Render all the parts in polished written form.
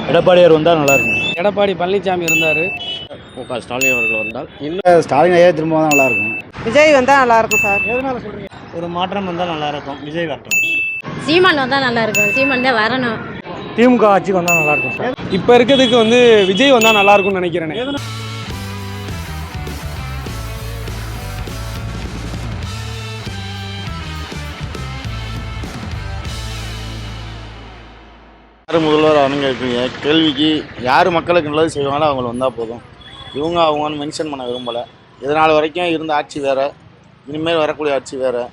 எடப்பாடியார் வந்தால் நல்லாயிருக்கும். எடப்பாடி பழனிசாமி இருந்தார். ஸ்டாலின் அவர்கள் வந்தால் இன்னும் ஸ்டாலின் ஐயா திரும்ப தான் நல்லாயிருக்கும். விஜய் வந்தால் நல்லாயிருக்கும் சார். எதனால சொல்கிறீங்க? ஒரு மாற்றம் வந்தால் நல்லாயிருக்கும். விஜய் வரட்டும். சீமான் வந்தால் நல்லாயிருக்கும். சீமான் தான் வரணும். திமுக ஆட்சிக்கு வந்தால் நல்லாயிருக்கும் சார். இப்போ இருக்கிறதுக்கு விஜய் வந்தால் நல்லா இருக்கும்னு நினைக்கிறேன். யார் முதல்வர் அவங்க கேள்விக்கு யார் மக்களுக்கு நல்லது செய்வாங்களோ அவங்க வந்தால் போதும். இவங்க அவங்கன்னு மென்ஷன் பண்ண விரும்பலை. இதனால் வரைக்கும் இருந்த ஆட்சி வேறு, இனிமேல் வரக்கூடிய ஆட்சி வேறு.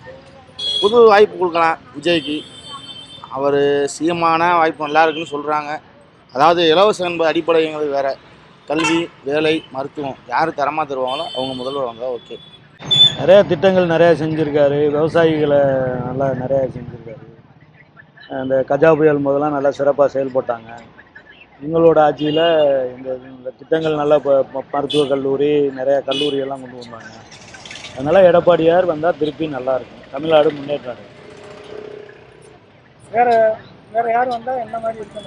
புது வாய்ப்பு கொடுக்கலாம் விஜய்க்கு. அவர் சிஎம்மான வாய்ப்பு நல்லா இருக்குன்னு சொல்கிறாங்க. அதாவது இலவச என்பது அடிப்படைங்கிறது வேறு. கல்வி, வேலை, மருத்துவம் யார் தரமாக தருவாங்களோ அவங்க முதல்வர் வந்தால் ஓகே. நிறையா திட்டங்கள் நிறையா செஞ்சுருக்காரு. விவசாயிகளை நல்லா நிறையா செஞ்சுருக்காரு. அந்த கஜா புயல் முதலாம் நல்லா சிறப்பாக செயல்பட்டாங்க. எங்களோட ஆட்சியில் இந்த திட்டங்கள் நல்லா மருத்துவக் கல்லூரி, நிறையா கல்லூரியெல்லாம் கொண்டு வந்தாங்க. அதனால் எடப்பாடியார் வந்தால் திருப்பி நல்லாயிருக்கும். தமிழ்நாடு முன்னேற்றம் அடையும். வேற யார் வந்தால் என்ன மாதிரி இருக்கு?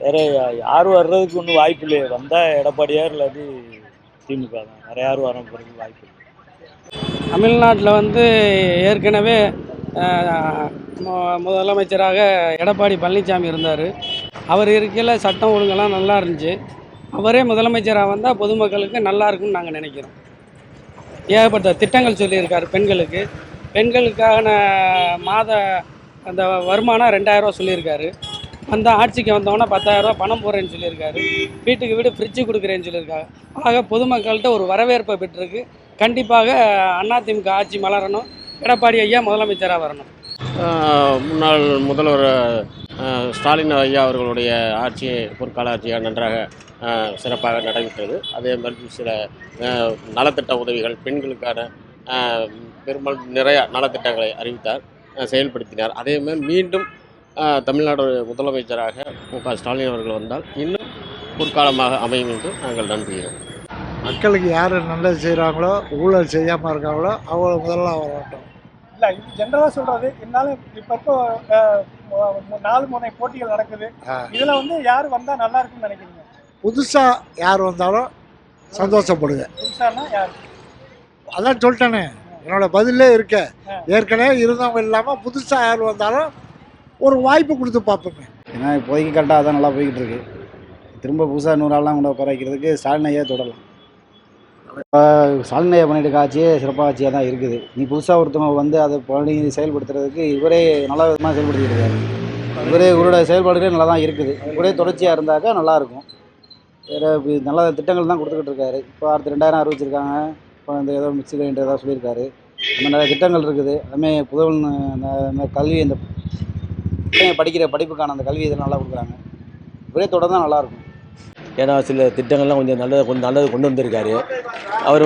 வேற யாரும் வர்றதுக்கு ஒன்றும் வாய்ப்பு இல்லையே. வந்தால் எடப்பாடியார் இல்லாட்டி திமுக தான். வேறு யாரும் வர போகிறதுக்கு வாய்ப்பு இல்லை. தமிழ்நாட்டில் ஏற்கனவே முதலமைச்சராக எடப்பாடி பழனிசாமி இருந்தார். அவர் இருக்கையில் சட்டம் ஒழுங்கெல்லாம் நல்லா இருந்துச்சு. அவரே முதலமைச்சராக வந்தால் பொதுமக்களுக்கு நல்லா இருக்குன்னு நாங்கள் நினைக்கிறோம். ஏகப்பட்ட திட்டங்கள் சொல்லியிருக்காரு. பெண்களுக்கான மாத அந்த வருமானம் 2000 ரூபா சொல்லியிருக்காரு. அந்த ஆட்சிக்கு வந்தோன்னா 10,000 ரூபா பணம் போடுறேன்னு சொல்லியிருக்காரு. வீட்டுக்கு வீடு ஃப்ரிட்ஜு கொடுக்குறேன்னு சொல்லியிருக்காங்க. ஆக பொதுமக்கள்கிட்ட ஒரு வரவேற்பை பெற்றிருக்கு. கண்டிப்பாக அதிமுக ஆட்சி மலரணும். எடப்பாடி ஐயா முதலமைச்சராக வரணும். முன்னாள் முதல்வர் ஸ்டாலின் ஐயா அவர்களுடைய ஆட்சி பொற்கால ஆட்சியாக நன்றாக சிறப்பாக நடைபெற்றது. அதே மாதிரி சில நலத்திட்ட உதவிகள், பெண்களுக்கான பெரும்பாலும் நிறையா நலத்திட்டங்களை அறிவித்தார், செயல்படுத்தினார். அதேமாதிரி மீண்டும் தமிழ்நாடு முதலமைச்சராக ஸ்டாலின் அவர்கள் வந்தால் இன்னும் பொற்காலமாக அமையும் என்று நாங்கள் நம்புகிறோம். மக்களுக்கு யார் நல்லது செய்கிறாங்களோ, ஊழல் செய்யாமல் இருக்காங்களோ அவங்க முதல்ல வரட்டும். இல்லை, இது ஜென்ரலாக சொல்கிறது. இருந்தாலும் இப்போ 4 முனை போட்டிகள் நடக்குது. இதில் யார் வந்தால் நல்லா இருக்குன்னு நினைக்கிறீங்க? புதுசாக யார் வந்தாலும் சந்தோஷப்படுங்க. புதுசானா யார்? அதான் சொல்லிட்டேனே, என்னோட பதிலே இருக்க. ஏற்கனவே இருந்தவங்க இல்லாமல் புதுசாக யார் வந்தாலும் ஒரு வாய்ப்பு கொடுத்து பார்ப்போமே. ஏன்னா இப்போதைக்கு கரெக்டாக அதான் நல்லா போய்கிட்டு இருக்கு. திரும்ப புதுசாக 100 ஆள்லாம் கொண்டு உட்கார வைக்கிறதுக்கு ஸ்டாலின் ஐயா தொடரலாம். இப்போ ஸ்டாலின் ஐயா பண்ணிட்டு ஆட்சியே சிறப்பாக ஆட்சியாக தான் இருக்குது. நீ புதுசாக ஒருத்தவங்க அதை பண்ணி செயல்படுத்துறதுக்கு இவரே நல்ல விதமாக செயல்படுத்திட்டு இருக்காரு. இவரோட செயல்பாடுகளே நல்லா தான் இருக்குது. இவரே தொடர்ச்சியாக இருந்தாக்கா நல்லாயிருக்கும். வேறு நல்ல திட்டங்கள் தான் கொடுத்துக்கிட்டு இருக்காரு. இப்போ அடுத்து 2000 அறிவிச்சிருக்காங்க. இப்போ இந்த ஏதோ மிக்சி கிரைண்டர் ஏதாவது சொல்லியிருக்காரு. அந்த நிறைய திட்டங்கள் இருக்குது. அதுமாதிரி அந்த கல்வி, இந்த படிக்கிற படிப்புக்கான அந்த கல்வி இதெல்லாம் நல்லா கொடுக்குறாங்க. இவரே தொடர்ந்து தான் நல்லாயிருக்கும். ஏன்னா சில திட்டங்கள்லாம் கொஞ்சம் நல்லது கொண்டு வந்திருக்காரு. அவர்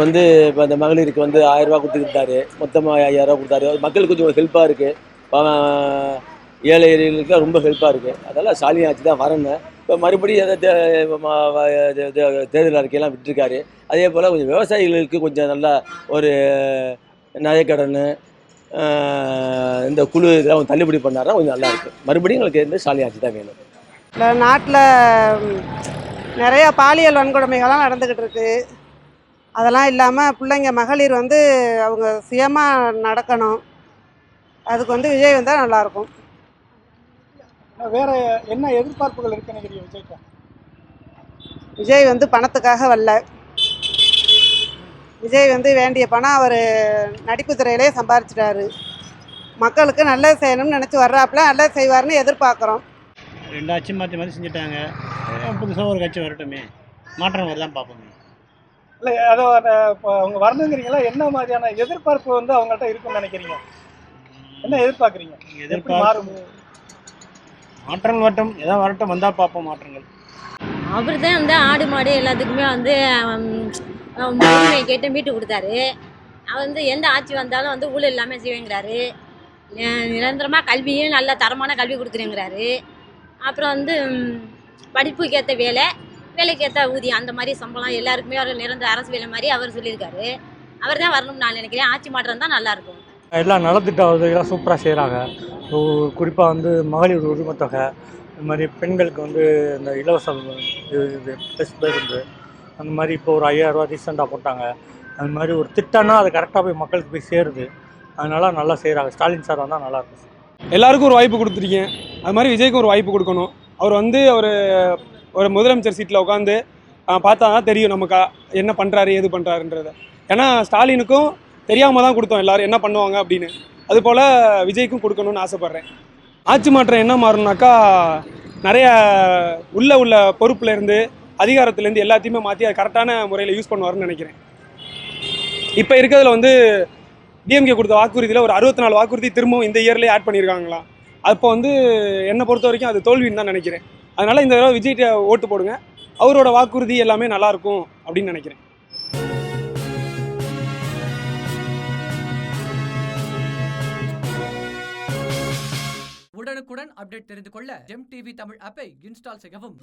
இப்போ அந்த மகளிருக்கு 1000 ரூபா கொடுத்துக்கிட்டாரு. மொத்தமாக 5000 ரூபா கொடுத்தாரு. மக்களுக்கு கொஞ்சம் ஹெல்ப்பாக இருக்குது. ஏழைகளுக்கு ரொம்ப ஹெல்ப்பாக இருக்குது. அதெல்லாம் ஸ்டாலின் ஆட்சி தான் வரணும். இப்போ மறுபடியும் தேர்தல் அறிக்கையெல்லாம் விட்டுருக்காரு. அதே போல் கொஞ்சம் விவசாயிகளுக்கு கொஞ்சம் நல்லா ஒரு நகைக்கடன், இந்த குழு இதெல்லாம் தள்ளுபடி பண்ணாருன்னா கொஞ்சம் நல்லாயிருக்கும். மறுபடியும் எங்களுக்கு ஸ்டாலின் ஆட்சி தான் வேணும். இல்லை, நாட்டில் நிறைய பாலியல் வன்கொடுமைகள்லாம் நடந்துக்கிட்டு இருக்குது. அதெல்லாம் இல்லாமல் பிள்ளைங்க மகளிர் அவங்க சுயமாக நடக்கணும். அதுக்கு விஜய் வந்தால் நல்லாயிருக்கும். வேற என்ன எதிர்பார்ப்புகள் இருக்குன்னு நினைக்கிறீங்க விஜய்க்கு? விஜய் பணத்துக்காக வரல. விஜய் வேண்டிய பணம் அவர் நடிப்பு துறையிலே சம்பாரிச்சிட்டாரு. மக்களுக்கு நல்லது செய்யணும்னு நினச்சி வர்றாப்புல நல்லது செய்வார்னு எதிர்பார்க்குறோம். 2 ஆட்சி மாற்றி செஞ்சுட்டாங்க. புதுசாக ஒரு கட்சி வரட்டுமே, மாற்றம் வரதான் பார்ப்போமே. இல்லை, அதை இப்போ அவங்க வரணுங்கிறீங்களா? என்ன மாதிரியான எதிர்பார்ப்பு அவங்கள்ட்ட இருக்குன்னு நினைக்கிறீங்க? என்ன எதிர்பார்க்குறீங்க? மாற்றங்கள் வரட்டும், ஏதாவது வரட்டும், வந்தால் பார்ப்போம் மாற்றங்கள். அவர் தான் ஆடு மாடு எல்லாத்துக்குமே உரிமை கேட்டு மீட்டு கொடுத்தாரு. அவர் எந்த ஆட்சி வந்தாலும் ஊழல் இல்லாமல் செய்வேங்கிறாரு. நிரந்தரமாக கல்வியும் நல்ல தரமான கல்வி கொடுக்குறேங்கிறாரு. அப்புறம் படிப்புக்கு ஏற்ற வேலைக்கு ஏற்ற ஊதியம், அந்த மாதிரி சம்பளம் எல்லாருக்குமே அவர் நிரந்தர அரசு வேலை மாதிரி அவர் சொல்லியிருக்காரு. அவர் தான் வரணும்னு நான் நினைக்கிறேன். ஆட்சி மாற்றம் தான் நல்லாயிருக்கும். எல்லாம் நலத்திட்ட உதவிகளாக சூப்பராக செய்கிறாங்க. குறிப்பாக வந்து மகளிர் உரிமைத்தொகை, இந்த மாதிரி பெண்களுக்கு வந்து இந்த இலவச இது பஸ் பேருந்து, அந்த மாதிரி இப்போ ஒரு 5000 ரூபா ரீசெண்டாக போட்டாங்க. அந்த மாதிரி ஒரு திட்டம்னா அது கரெக்டாக போய் மக்களுக்கு போய் சேருது. அதனால நல்லா செய்கிறாங்க. ஸ்டாலின் சார் வந்தால் நல்லாயிருக்கும். எல்லாருக்கும் ஒரு வாய்ப்பு கொடுத்துருக்கீங்க, அது மாதிரி விஜய்க்கும் ஒரு வாய்ப்பு கொடுக்கணும். அவர் வந்து ஒரு முதலமைச்சர் சீட்டில் உட்காந்து பார்த்தா தான் தெரியும் நமக்கு என்ன பண்ணுறாரு ஏது பண்ணுறாருன்றத. ஏன்னா ஸ்டாலினுக்கும் தெரியாமல் தான் கொடுத்தோம் எல்லோரும் என்ன பண்ணுவாங்க அப்படின்னு. அதுபோல் விஜய்க்கும் கொடுக்கணும்னு ஆசைப்பட்றேன். ஆட்சி மாற்றம் என்ன மாறணும்னாக்கா நிறைய உள்ள பொறுப்புலேருந்து அதிகாரத்துலேருந்து எல்லாத்தையுமே மாற்றி அது கரெக்டான முறையில் யூஸ் பண்ணுவாருன்னு நினைக்கிறேன். இப்போ இருக்கிறதுல வந்து டிஎம்கே கொடுத்த வாக்குறுதியில் ஒரு 64 வாக்குறுதி திரும்பவும் இந்த இயர்லேயே ஆட் பண்ணியிருக்காங்களாம். அப்போ வந்து என்னை பொறுத்த வரைக்கும் அது தோல்வின்னு தான் நினைக்கிறேன். அதனால் இந்த தடவை விஜய்கிட்ட ஓட்டு போடுங்க, அவரோட வாக்குறுதி எல்லாமே நல்லாயிருக்கும் அப்படின்னு நினைக்கிறேன். உடனுக்குடன் அப்டேட் தெரிந்து கொள்ள ஜெம் டிவி தமிழ் ஆப்பை இன்ஸ்டால் செய்யவும்.